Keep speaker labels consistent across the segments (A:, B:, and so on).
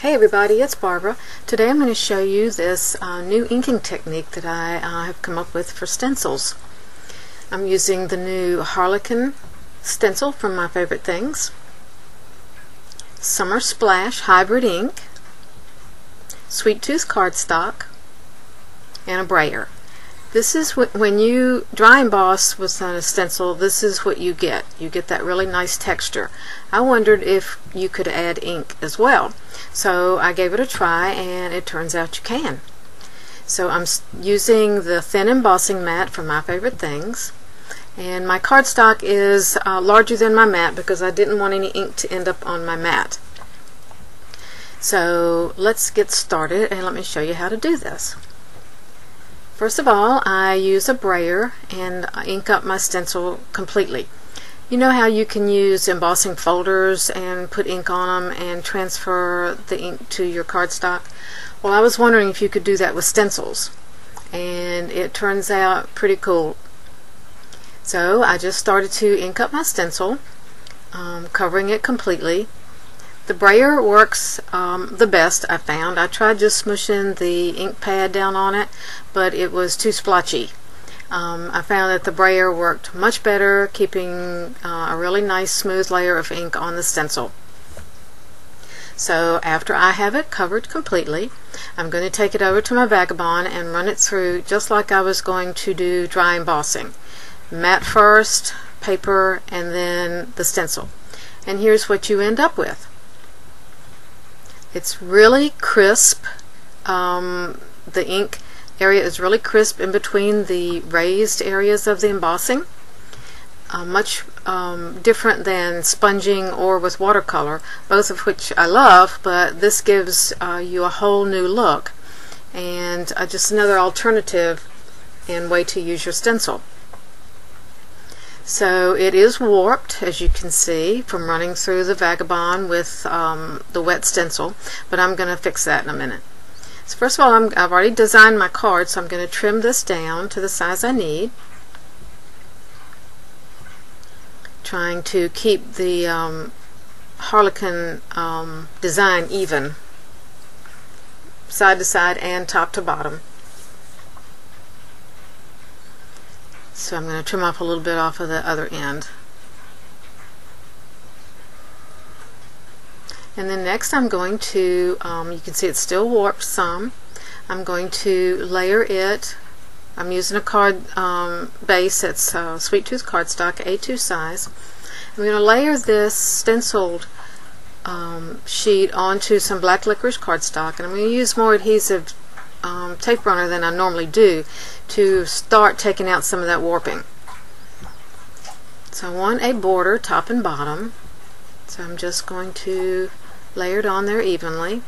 A: Hey everybody, it's Barbara. Today I'm going to show you this new inking technique that I have come up with for stencils. I'm using the new Harlequin stencil from My Favorite Things, Summer Splash Hybrid ink, Sweet Tooth cardstock, and a brayer. This is what, when you dry emboss with a stencil, this is what you get. You get that really nice texture. I wondered if you could add ink as well. So I gave it a try and it turns out you can. So I'm using the thin embossing mat from My Favorite Things. And my cardstock is larger than my mat because I didn't want any ink to end up on my mat. So let's get started and let me show you how to do this. First of all, I use a brayer and ink up my stencil completely. You know how you can use embossing folders and put ink on them and transfer the ink to your cardstock? Well, I was wondering if you could do that with stencils, and it turns out pretty cool. So I just started to ink up my stencil, covering it completely. The brayer works the best, I found. I tried just smushing the ink pad down on it, but it was too splotchy. I found that the brayer worked much better, keeping a really nice smooth layer of ink on the stencil. So after I have it covered completely, I'm going to take it over to my Vagabond and run it through just like I was going to do dry embossing. Mat first, paper, and then the stencil. And here's what you end up with. It's really crisp. The ink area is really crisp in between the raised areas of the embossing. Much different than sponging or with watercolor, both of which I love, but this gives you a whole new look and just another alternative and way to use your stencil. So it is warped, as you can see, from running through the Vagabond with the wet stencil, but I'm going to fix that in a minute. So first of all, I've already designed my card, so I'm going to trim this down to the size I need, trying to keep the Harlequin design even, side to side and top to bottom. So I'm going to trim off a little bit off of the other end. And then next I'm going to, you can see it's still warped some, I'm going to layer it. I'm using a card base that's Sweet Tooth cardstock, A2 size. I'm going to layer this stenciled sheet onto some black licorice cardstock, and I'm going to use more adhesive tape runner than I normally do to start taking out some of that warping. So I want a border top and bottom, so I'm just going to layer it on there evenly,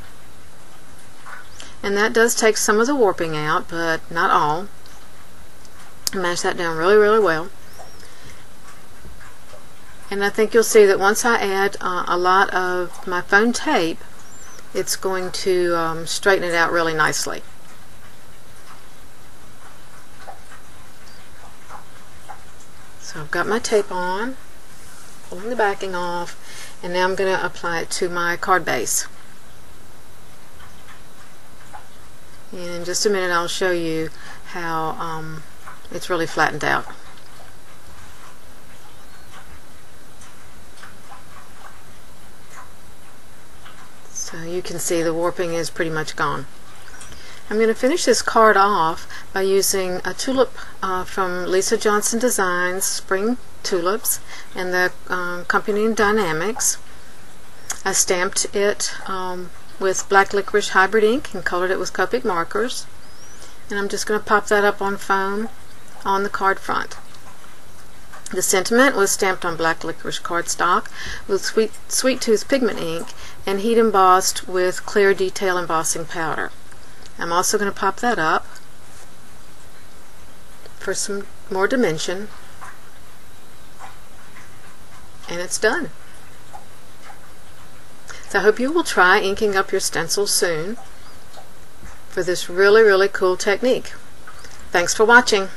A: and that does take some of the warping out, but not all. Mash that down really well, and I think you'll see that once I add a lot of my foam tape, it's going to straighten it out really nicely. So I've got my tape on, pulling the backing off, and now I'm going to apply it to my card base. And in just a minute I'll show you how it's really flattened out. So you can see the warping is pretty much gone. I'm going to finish this card off by using a tulip from Lisa Johnson Designs Spring Tulips and the accompanying Die-namics. I stamped it with black licorice hybrid ink and colored it with Copic markers, and I'm just going to pop that up on foam on the card front. The sentiment was stamped on black licorice cardstock with Sweet Tooth pigment ink and heat embossed with clear detail embossing powder. I'm also going to pop that up for some more dimension, and it's done. So I hope you will try inking up your stencils soon for this really cool technique. Thanks for watching.